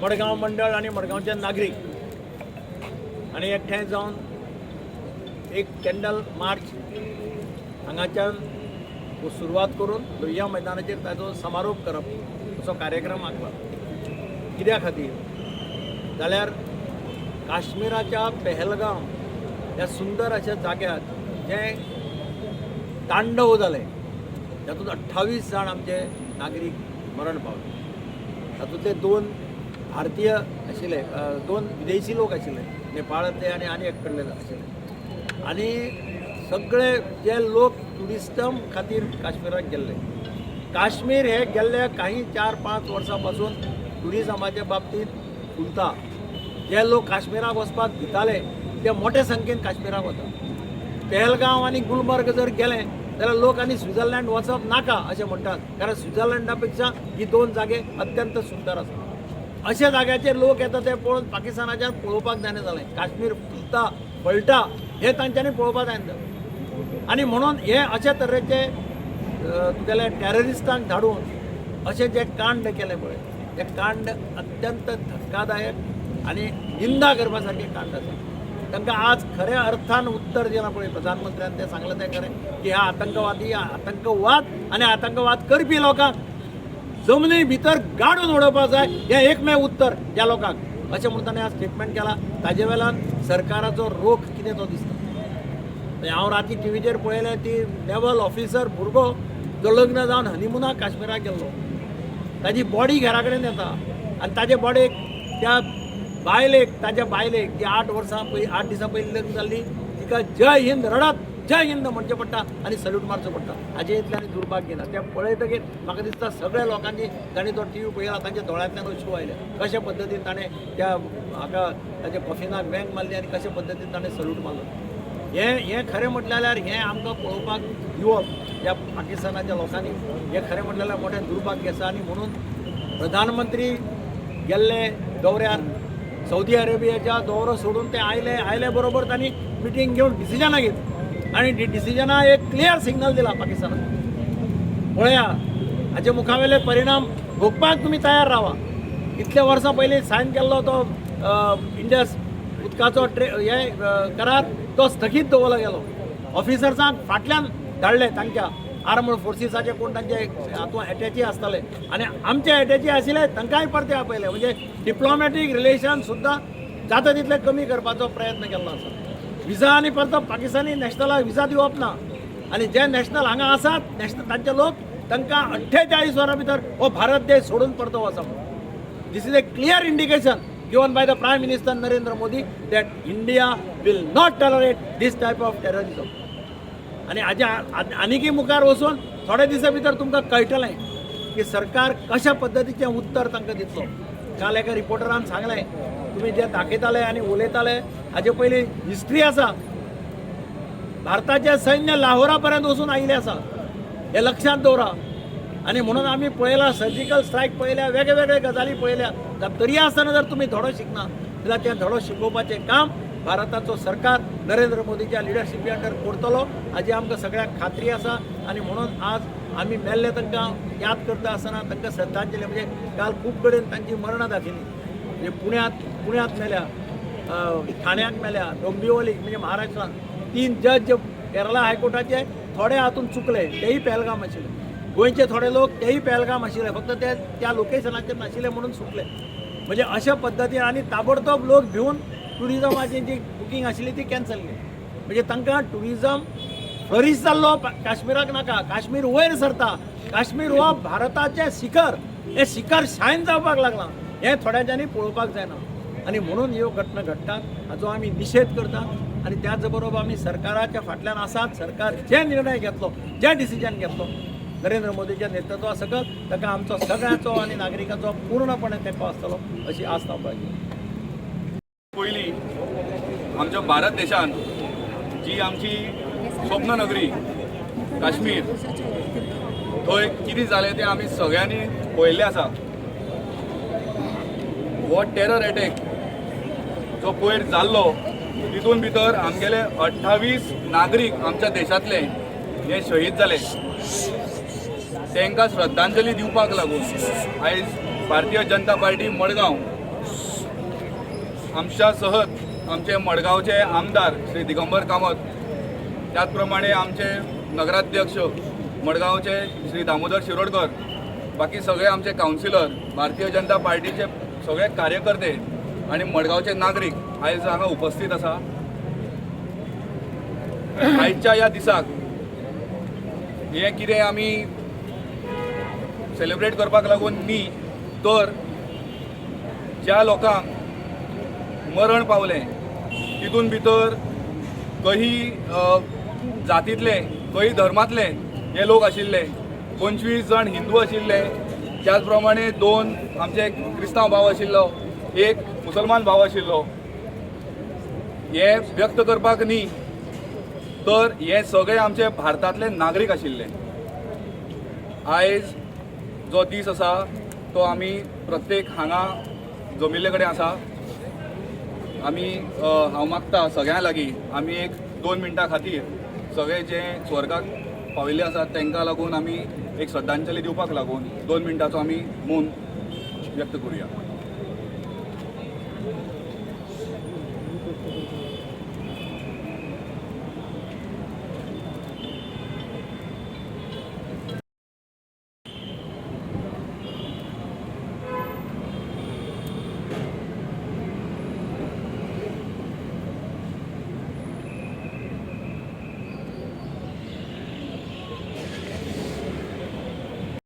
मडगांव मंडळ आणि मडगांवचे नागरिक आणि एकठांय जावन एक कॅन्डल मार्च हांगाच्यान सुरवात करून लोहिया मैदानाचेर ताजो समारोप करप असो कार्यक्रम आंखला. कित्या खातीर जाल्यार काश्मीराच्या पहलगाम ह्या सुंदर अशा जाग्यार जे तांडव जाले तातूंत 28 जाण आमचे नागरीक मरण पावले. तातूंतले 2 भारतीय आशिल्ले, 2 विदेशी लोक आशिल्ले, नेपाळांतले आनी एक कडले आशिल्ले. आनी सगळे जे लोक ट्युरिस्टम खातीर काश्मीराक गेल्ले. काश्मीर हे गेल्ले काही 4-5 वर्सां पासून ट्युरिजमाच्या बाबतींत फुलता. जे लोक काश्मीराक वचपाक भिताले ते मोठ्या संख्येन काश्मीराक वता. पहलगांव आनी गुलमर्ग जर गेले जाल्यार लोक आनी स्वित्झर्लंड वचप नाका अशें म्हणटात, कारण स्वित्झर्लंडा पेक्षा ही 2 जागे अत्यंत सुंदर आसात. अशा जाग्याचेर लोक येता ते पळोवन पाकिस्तानाच्यान पळोवपाक जायना जालें. काश्मीर फुलता पळटा हे तांच्यांनी पळोवपाक जायना. आनी म्हणून हे अशे तरेचे तुगेले टॅररिस्टांक धाडून अशे जे कांड केले पळय ते कांड अत्यंत धक्कादायक आनी निंदा करपा सारके कांड आसा. तांकां आज खऱ्या अर्थान उत्तर दिलां पळय प्रधानमंत्र्यान, ते सांगलें तें खरें की ह्या आतंकवादी, आतंकवाद आनी आतंकवाद करपी लोकांक जमनी भितर गाडून उडोवपाक जाय हें एकमेव उत्तर ह्या लोकांक अशें म्हणून ताणें आज स्टेटमेंट केला. ताजे वेल्यान सरकाराचो रोख कितें तो दिसता. हांव राती टीव्हीचेर पळयलें ती नेवल ऑफिसर भुरगो जो लग्न जावन हनीमुनाक काश्मीराक गेल्लो, ताजी बॉडी घरा कडेन येता आनी ताजे बॉडेक त्या ताज्या बायलेक जी 8 दिसां पयलीं लग्न जाल्ली तिका जय हिंद रडत जय हिंद म्हणचें पडटा आनी सल्यूट मारचो पडटा. हाजे इतल्यान दुर्भाग्य ना. तें पळयतकीर म्हाका दिसता सगळ्या लोकांनी तांणी तो टीव्ही पळयला तांच्या दोळ्यांतल्यान अश्रू आयले. कशे पद्दतीन ताणें त्या हाका ताच्या कफिनाक बँक मारली आनी कशे पद्दतीन ताणें सल्यूट मारलो. हें खरें म्हटल्यार हें आमकां पळोवपाक येवप ह्या पाकिस्तानाच्या लोकांनी हें खरें म्हटल्यार मोठें दुर्भाग्य आसा. आनी म्हणून प्रधानमंत्री गेल्ले दौऱ्यार सौदी अरेबियाच्या दौरो सोडून ते आयले बरोबर तांणी मिटींग घेवन डिसिजनां घेतली आनी डिसिजनां एक क्लियर सिग्नल दिला पाकिस्तानाक. पळया हाचे मुखावेले परिणाम भोगपाक तुमी तयार रावा. इतल्या वर्सां पयलीं सायन केल्लो तो इंडस उदकाचो करार तो स्थगीत दवरलो गेलो. ऑफिसर्सांक फाटल्यान धाडले तांच्या आर्मड फोर्सिसाचे कोण तांचे हातूंत एटॅची आसताले आनी आमचे एटॅची आशिल्ले तांकांय परते आपयले. म्हणजे डिप्लोमॅटीक रिलेशन सुद्दां जाता तितले कमी करपाचो प्रयत्न केल्लो आसा. विजा आनी परतो पाकिस्तानी नॅशनलाक विजा दिवप ना आनी जे नॅशनल हांगा आसात तांचे लोक तांकां 48 वरां भितर हो भारत देश सोडून परतो वचप. This is a clear indication given by the Prime Minister Narendra Modi that India will not tolerate this type of terrorism. आणि आनीकय मुखार वचून थोड्या दिसां भितर तुमकां कळटलें की सरकार कशा पद्दतीचें उत्तर तांकां दितलो. काल एका रिपोर्टरान सांगलें तुमी जे दाखयताले आनी उलयताले हाजे पयलीं हिस्ट्री आसा. भारताचें सैन्य लाहोरा पर्यंत वचून आयिल्लें आसा हें लक्षांत दवरा. आनी म्हणून आमी पळयला सर्जिकल स्ट्रायक पळयल्या, वेगळे वेगळे गजाली पळयल्या. तरी आसतना जर तुमी धडो शिकना जाल्यार तें धडो शिकोवपाचें काम भारताचो सरकार नरेंद्र मोदीच्या लिडरशिपी अंडर करतलो हाची आमकां सगळ्यांक खात्री आसा. आनी म्हणून आज आमी मेल्ले तांकां याद करता आसतना तांकां श्रद्धांजली म्हणजे काल खूब कडेन तांची मरणां दाखयली. म्हणजे पुण्यात मेल्या, ठाण्याक मेल्या, डोंबिवलीक म्हणजे महाराष्ट्रांत 3 जज केरला हायकोर्टाचे थोडे हातूंत चुकले तेही पहलगाम आशिल्ले. गोंयचे थोडे लोक तेही पहलगाम आशिल्ले, फक्त ते त्या लोकेशनाचेर नाशिल्ले म्हणून सुटले. म्हणजे अशा पद्दतीन आनी ताबडतोब लोक भिवन ट्युरिजमाची जी बुकींग आशिल्ली ती कॅन्सल केली. म्हणजे तांकां ट्युरिजम फ्लरीश जाल्लो काश्मीराक नाका. काश्मीर वयर सरता. काश्मीर हो भारताचें शिखर, हें शिखर शायन जावपाक लागलां हें थोड्यांच्यांनी पळोवपाक जायना. आनी म्हणून ह्यो घटना घडटात हाचो आमी निशेध करता. आनी त्याच बरोबर आमी सरकाराच्या फाटल्यान आसात. सरकार जे निर्णय घेतलो, जे डिसिजन घेतलो नरेंद्र मोदीच्या नेतृत्वा सकत ताका आमचो सगळ्यांचो आनी नागरिकांचो पूर्णपणे तेंको आसतलो अशी आस्त हांव बाळगीत. पयलीं आमच्या भारत देशान जी आमची स्वप्न नगरी काश्मीर थंय कितें जालें तें आमी सगळ्यांनी पळयल्लें आसा. हो टेरर एटॅक जो पयर जाल्लो तितून भितर आमगेले 28 नागरीक आमच्या देशांतले हे शहीद जाले. तांकां श्रद्धांजली दिवपाक लागून आयज भारतीय जनता पार्टी मडगांव आमच्या सहत आमचे मडगांवचे आमदार श्री दिगंबर कामत, त्याच प्रमाणे आमचे नगराध्यक्ष मडगांवचे श्री दामोदर शिरोडकर, बाकी सगळे आमचे कावन्सिलर, भारतीय जनता पार्टीचे सगळे कार्यकर्ते आणि मडगांवचे नागरीक आयज हांगा उपस्थित आसा. आयच्या ह्या दिसाक हे कितें आमी सेलिब्रेट करपाक लागून न्ही, तर ज्या लोकांक मरण पावलें तितून भितर काही जातींतले, काही धर्मांतले हे लोक आशिल्ले, 25 जण हिंदू आशिल्ले, त्याच प्रमाणे 2 आमचे क्रिस्तांव भाव आशिल्लो, 1 मुसलमान भाव आशिल्लो. हे व्यक्त करपाक न्ही, तर हे सगळे आमचे भारतांतले नागरीक आशिल्ले. आयज जो दीस आसा तो आमी प्रत्येक हांगा जमिल्ले कडेन आसा. आमी हांव मागता सगळ्यां लागीं आमी एक 2 मिनटां खातीर सगळे जे स्वर्गाक पाविल्ले आसात तांकां लागून आमी एक श्रद्धांजली दिवपाक लागून 2 मिनटांचो आमी मौन व्यक्त करूया.